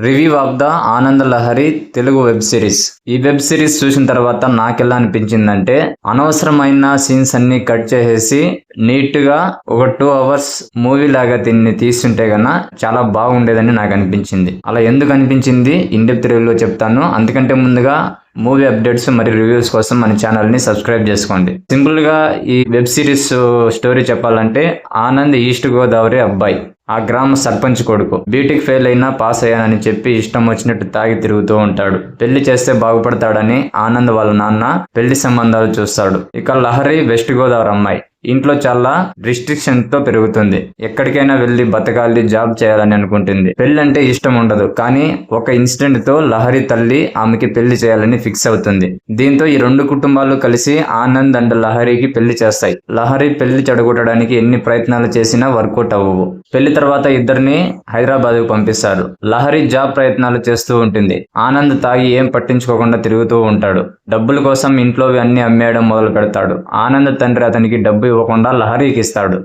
Review of the ఆనంద Lahari Telugu web series. ఈ web series చూసిన తర్వాత నాకెలా అనిపించిందంటే, అనవసరమైన సీన్స్ అన్ని కట్ చేసేసి నీట్ గా ఒక 2 hours మూవీ లాగా దీన్ని తీసుంటే గన చాలా బాగుండేదని నాకు అనిపించింది. అలా ఎందుకు అనిపించింది ఇన్ డెప్త్ రివ్యూలో చెప్తాను. అందుకంటే ముందుగా మూవీ అప్డేట్స్ మరియు రివ్యూస్ కోసం మన ఛానల్ ని సబ్స్క్రైబ్ చేసుకోండి. సింపుల్ గా ఈ వెబ్ సిరీస్ స్టోరీ చెప్పాలంటే, ఆనంద్ ఈస్ట్ గోదావరి అబ్బాయి, ఆ గ్రామ సర్పంచ్ కొడుకు. బీటెక్ ఫెయిల్ అయినా పాస్ అయ్యానని చెప్పి ఇష్టం వచ్చినట్టు తాగి తిరుగుతూ ఉంటాడు. పెళ్లి చేస్తే బాగుపడతాడని ఆనంద్ వాళ్ళ నాన్న పెళ్లి సంబంధాలు చూస్తాడు. ఇక లహరి వెస్ట్ గోదావరి అమ్మాయి. ఇంట్లో చాలా రిస్ట్రిక్షన్ తో పెరుగుతుంది. ఎక్కడికైనా వెళ్లి బతకాలి, జాబ్ చేయాలని అనుకుంటుంది. పెళ్లి అంటే ఇష్టం ఉండదు, కానీ ఒక ఇన్సిడెంట్ తో లహరి తల్లి ఆమెకి పెళ్లి చేయాలని ఫిక్స్ అవుతుంది. దీంతో ఈ రెండు కుటుంబాలు కలిసి ఆనంద్ అండ్ లహరికి పెళ్లి చేస్తాయి. లహరి పెళ్లి చెడగొట్టడానికి ఎన్ని ప్రయత్నాలు చేసినా వర్కౌట్ అవ్వవు. పెళ్లి తర్వాత ఇద్దరిని హైదరాబాద్ కు పంపిస్తారు. లహరి జాబ్ ప్రయత్నాలు చేస్తూ ఉంటుంది. ఆనంద్ తాగి ఏం పట్టించుకోకుండా తిరుగుతూ ఉంటాడు. డబ్బుల కోసం ఇంట్లో అన్ని అమ్మేయడం మొదలు పెడతాడు. ఆనంద్ తండ్రి అతనికి డబ్బు ఇవ్వకుండా లహరికి ఇస్తాడు.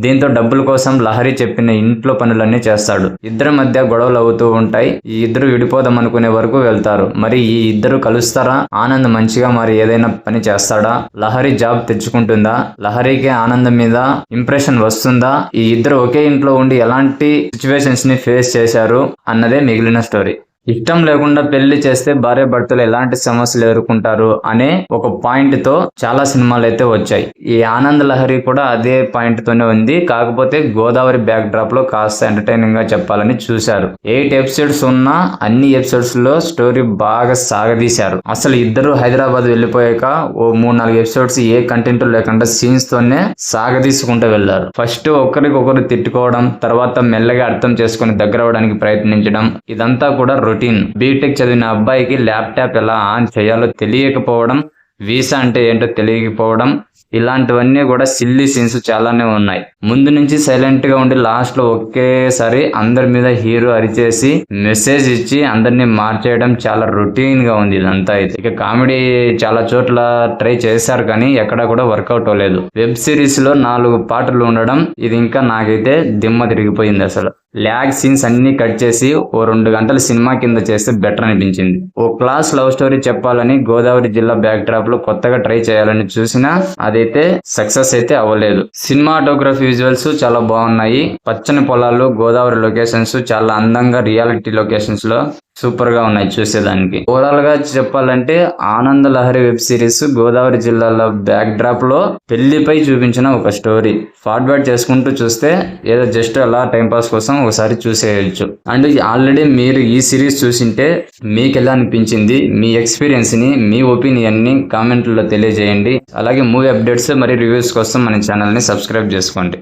దీంతో డబ్బుల కోసం లహరి చెప్పిన ఇంట్లో పనులన్నీ చేస్తాడు. ఇద్దరి మధ్య గొడవలు అవుతూ ఉంటాయి. ఈ ఇద్దరు విడిపోదాం అనుకునే వరకు వెళ్తారు. మరి ఈ ఇద్దరు కలుస్తారా? ఆనంద్ మంచిగా మరి ఏదైనా పని చేస్తాడా? లహరి జాబ్ తెచ్చుకుంటుందా? లహరికి ఆనందం మీద ఇంప్రెషన్ వస్తుందా? ఈ ఇద్దరు ఒకే ఇంట్లో ఉండి ఎలాంటి సిచ్యువేషన్స్ ని ఫేస్ చేశారు అన్నదే మిగిలిన స్టోరీ. ఇష్టం లేకుండా పెళ్లి చేస్తే భార్య భర్తలు ఎలాంటి సమస్యలు ఎదుర్కొంటారు అనే ఒక పాయింట్ తో చాలా సినిమాలు అయితే వచ్చాయి. ఈ ఆనంద్ లహరి కూడా అదే పాయింట్ తోనే ఉంది. కాకపోతే గోదావరి బ్యాక్ డ్రాప్ లో కాస్త ఎంటర్టైనింగ్ గా చెప్పాలని చూశారు. 8 episodes ఉన్న అన్ని ఎపిసోడ్స్ లో స్టోరీ బాగా సాగదీశారు. అసలు ఇద్దరు హైదరాబాద్ వెళ్ళిపోయాక ఓ 3-4 episodes ఏ కంటెంట్ లేకుండా సీన్స్ తోనే సాగదీసుకుంటూ వెళ్లారు. ఫస్ట్ ఒకరికొకరు తిట్టుకోవడం, తర్వాత మెల్లగా అర్థం చేసుకుని దగ్గర అవడానికి ప్రయత్నించడం, ఇదంతా కూడా రొటీన్. బీటెక్ చదివిన అబ్బాయికి ల్యాప్టాప్ ఎలా ఆన్ చేయాలో తెలియకపోవడం, వీసా అంటే ఏంటో తెలియకపోవడం, ఇలాంటివన్నీ కూడా సిల్లీ సీన్స్ చాలానే ఉన్నాయి. ముందు నుంచి సైలెంట్ గా ఉండి లాస్ట్ లో ఒకేసారి అందరి మీద హీరో అరిచేసి మెసేజ్ ఇచ్చి అందరినీ మార్చేయడం చాలా రొటీన్ గా ఉంది ఇదంతా. అయితే ఇక కామెడీ చాలా చోట్ల ట్రై చేశారు, కానీ ఎక్కడా కూడా వర్కౌట్ అవ్వలేదు. వెబ్ సిరీస్ లో 4 పాటలు ఉండడం ఇది ఇంకా నాకైతే దిమ్మ తిరిగిపోయింది. అసలు ల్యాగ్ సీన్స్ అన్ని కట్ చేసి ఓ 2 గంటల సినిమా కింద చేస్తే బెటర్ అనిపించింది. ఓ క్లాస్ లవ్ స్టోరీ చెప్పాలని గోదావరి జిల్లా బ్యాక్ డ్రాప్ లో కొత్తగా ట్రై చేయాలని చూసినా అదైతే సక్సెస్ అయితే అవ్వలేదు. సినిమాటోగ్రఫీ విజువల్స్ చాలా బాగున్నాయి. పచ్చని పొలాలు, గోదావరి లొకేషన్స్ చాలా అందంగా రియాలిటీ లొకేషన్స్ లో సూపర్ గా ఉన్నాయి చూసేదానికి. ఓవరాల్ గా చెప్పాలంటే ఆనంద లహరి వెబ్ సిరీస్ గోదావరి జిల్లాలో బ్యాక్ డ్రాప్ లో పెళ్లిపై చూపించిన ఒక స్టోరీ. ఫార్వర్డ్ చేసుకుంటూ చూస్తే ఏదో జస్ట్ అలా టైం పాస్ కోసం ఒకసారి చూసేయచ్చు. అండ్ ఆల్రెడీ మీరు ఈ సిరీస్ చూసింటే మీకు ఎలా అనిపించింది, మీ ఎక్స్పీరియన్స్ ని, మీ ఒపీనియన్ ని కామెంట్లో తెలియజేయండి. అలాగే మూవీ అప్డేట్స్ మరియు రివ్యూస్ కోసం మన ఛానల్ ని సబ్స్క్రైబ్ చేసుకోండి.